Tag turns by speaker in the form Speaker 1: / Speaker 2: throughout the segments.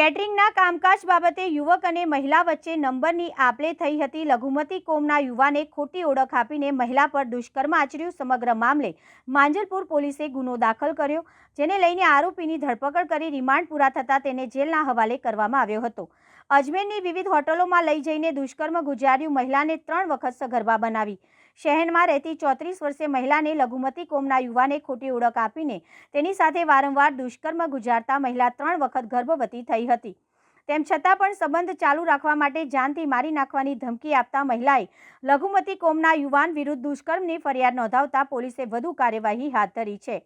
Speaker 1: કેટરિંગના કામકાજ બાબતે યુવક અને મહિલા વચ્ચે નંબરની આપ-લે થઈ હતી। લઘુમતી કોમના યુવાને ખોટી ઓળખ આપીને મહિલા પર દુષ્કર્મ આચર્યું। સમગ્ર મામલે માંજલપુર પોલીસે ગુનો દાખલ કર્યો, જેને લઈને આરોપીની ધરપકડ કરી રિમાન્ડ પૂરા થતાં તેને જેલના હવાલે કરવામાં આવ્યો હતો। અજમેરની વિવિધ હોટલોમાં લઈ જઈને દુષ્કર્મ ગુજાર્યું। મહિલાને 3 વખત સગર્ભા બનાવી। શહેરમાં રહેતી 34 વર્ષીય મહિલાને લઘુમતી કોમના યુવાને ખોટી ઓળખ આપીને તેની સાથે વારંવાર દુષ્કર્મ ગુજારતા મહિલા 3 વખત ગર્ભવતી થઈ હતી। તેમ છતાં પણ સંબંધ ચાલુ રાખવા માટે જાનથી મારી નાખવાની ધમકી આપતા મહિલાએ લઘુમતી કોમના યુવાન વિરુદ્ધ દુષ્કર્મની ફરિયાદ નોંધાવતા પોલીસે વધુ કાર્યવાહી હાથ ધરી છે।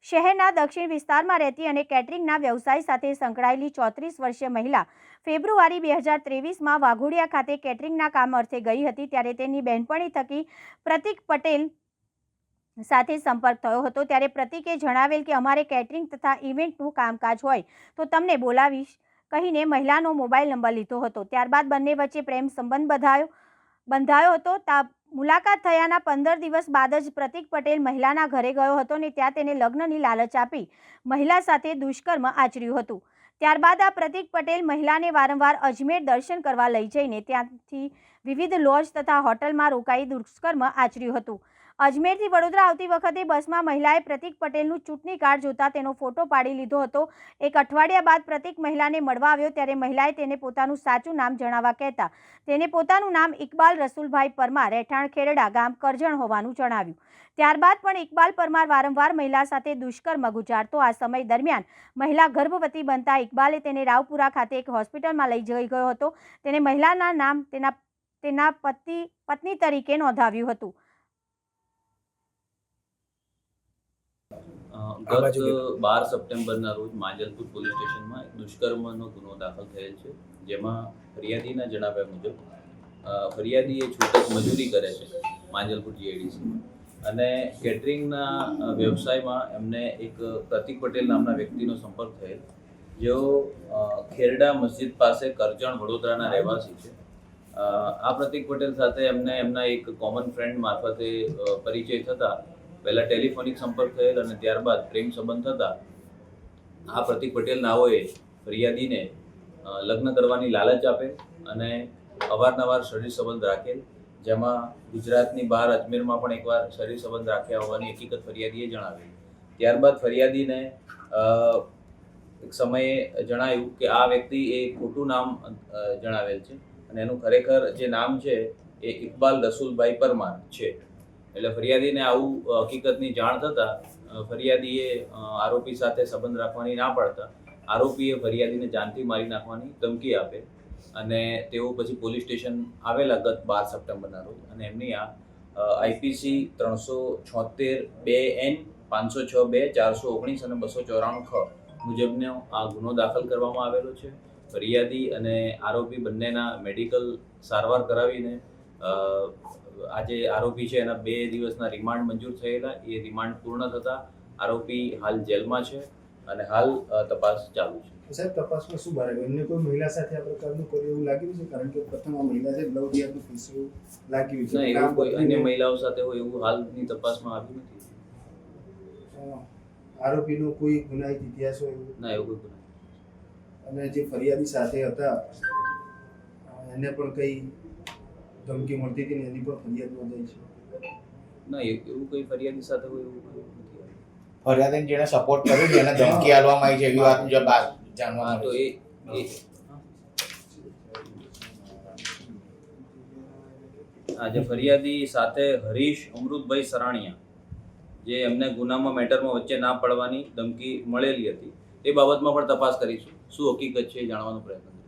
Speaker 1: શહેરના દક્ષિણ વિસ્તારમાં રહેતી અને કેટરિંગના વ્યવસાય સાથે સંકળાયેલી 34 વર્ષીય મહિલા ફેબ્રુઆરી 2023માં વાઘોડિયા ખાતે કેટરિંગના કામ અર્થે ગઈ હતી। ત્યારે તેની બહેનપણી થકી પ્રતિક પટેલ સાથે સંપર્ક થયો હતો। ત્યારે પ્રતિકે જણાવેલ કે અમારે કેટરિંગ તથા ઇવેન્ટનું કામકાજ હોય તો તમને બોલાવીશ કહીને મહિલાનો મોબાઈલ નંબર લીધો હતો। ત્યારબાદ બંને વચ્ચે પ્રેમ સંબંધ બંધાયો હતો। મુલાકાત થયાના 15 દિવસ બાદ જ પ્રતિક પટેલ મહિલાના ઘરે ગયો હતો અને ત્યાં તેને લગ્નની લાલચ આપી મહિલા સાથે દુષ્કર્મ આચર્યું હતું। ત્યારબાદ આ પ્રતિક પટેલ મહિલાને વારંવાર અજમેર દર્શન કરવા લઈ જઈને ત્યાંથી વિવિધ લોજ તથા હોટલમાં રોકાઈ દુષ્કર્મ આચર્યું હતું। અજમેરથી વડોદરા આવતી વખતે બસમાં મહિલાએ પ્રતિક પટેલનું ચૂંટણી કાર્ડ જોતા તેનો ફોટો પાડી લીધો હતો। એક અઠવાડિયા બાદ પ્રતિક મહિલાને મળવા આવ્યો ત્યારે મહિલાએ તેને પોતાનું સાચું નામ જણાવવા કહેતા તેને પોતાનું નામ ઇકબાલ રસુલભાઈ પરમાર, રહેઠાણ ખેરડા, ગામ કરજણ હોવાનું જણાવ્યું। ત્યારબાદ પણ ઇકબાલ પરમાર વારંવાર મહિલા સાથે દુષ્કર્મ ગુજારતો। આ સમય દરમિયાન મહિલા ગર્ભવતી બનતા ઇકબાલે તેને રાવપુરા ખાતે એક હોસ્પિટલમાં લઈ જઈ ગયો હતો। તેને મહિલાના નામ તેના પત્ની તરીકે નોંધાવ્યું હતું।
Speaker 2: ગત 12 સપ્ટેમ્બરના રોજ માંજલપુર પોલીસ સ્ટેશનમાં એક દુષ્કર્મનો ગુનો દાખલ થયેલ છે, જેમાં ફરિયાદીના જણાવ્યા મુજબ ફરિયાદી એ છૂટક મજૂરી કરે છે માંજલપુર GIDCમાં અને કેટરિંગના વ્યવસાયમાં એમને એક પ્રતિક પટેલ નામના વ્યક્તિનો સંપર્ક થયેલ, જેઓ ખેરડા મસ્જિદ પાસે કરજણ વડોદરાના રહેવાસી છે। આ પ્રતિક પટેલ સાથે એમને એમના એક કોમન ફ્રેન્ડ મારફતે પરિચય થતા પહેલા ટેલિફોનિક સંપર્ક થયેલ અને ત્યારબાદ પ્રેમ સંબંધ થતા આ પ્રતિક પટેલ નાઓએ ફરિયાદીને લગ્ન કરવાની લાલચ આપેલ અને અવારનવાર શરીર સંબંધ રાખેલ, જેમાં ગુજરાતની બહાર અજમેરમાં પણ એકવાર શરીર સંબંધ રાખ્યા હોવાની હકીકત ફરિયાદીએ જણાવેલ। ત્યારબાદ ફરિયાદીને એક સમયે જણાયું કે આ વ્યક્તિ એ ખોટું નામ જણાવેલ છે અને એનું ખરેખર જે નામ છે એ ઇકબાલ રસુલભાઈ પરમાર છે। એટલે ફરિયાદીને આવું હકીકતની જાણ થતાં ફરિયાદીએ આરોપી સાથે સંબંધ રાખવાની ના પાડતા આરોપીએ ફરિયાદીને જાનથી મારી નાખવાની ધમકી આપે અને તેઓ પછી પોલીસ સ્ટેશન આવેલા ગત 12 સપ્ટેમ્બરના રોજ અને એમની આ IPC 376(2)N 506(2) 419 અને 294 મુજબનો આ ગુનો દાખલ કરવામાં આવેલો છે। ફરિયાદી અને આરોપી બંનેના મેડિકલ સારવાર કરાવીને આજે આરોપી છે એના 2 દિવસના રિમાન્ડ મંજૂર થયેલા। એ રિમાન્ડ પૂર્ણ થતાં આરોપી હાલ જેલમાં છે અને હાલ તપાસ ચાલુ છે।
Speaker 3: સાહેબ, તપાસમાં શું બહાર આવ્યું? અન્ય કોઈ મહિલા સાથે આ પ્રકારનું કર્યું એવું લાગ્યું છે? કારણ કે પ્રથમ આ મહિલા છે લવ જિહાદનું કિસ્સો લાગ્યું છે।
Speaker 2: ના, એવું કોઈ અન્ય મહિલાઓ સાથે હોય એવું હાલની તપાસમાં આવ્યું નથી।
Speaker 3: આરોપીનો કોઈ ગુનાહિત ઇતિહાસ હોય એવું?
Speaker 2: ના, એવું કોઈ ગુનાહિત।
Speaker 3: અને જે ફરિયાદી સાથે હતા એને પણ કઈ ધમકી મળતી હતી ને એની પણ ફરિયાદ નોંધાઈ છે?
Speaker 2: ના, એવું કોઈ ફરિયાદી સાથે હોય એવું કોઈ નથી।
Speaker 4: ફરિયાદીને જેને સપોર્ટ કર્યો છે એને ધમકી આપવામાં આવી છે એવી વાત મુજબ જાણવા
Speaker 2: તો એ આજે ફરિયાદી સાથે હરીશ અમૃતભાઈ સરાણીયા, જે એમને ગુનામાં મેટરમાં વચ્ચે ના પડવાની ધમકી મળેલી હતી, એ બાબતમાં પણ તપાસ કરીશું। શું હકીકત છે એ જાણવાનો પ્રયત્ન કરીશું।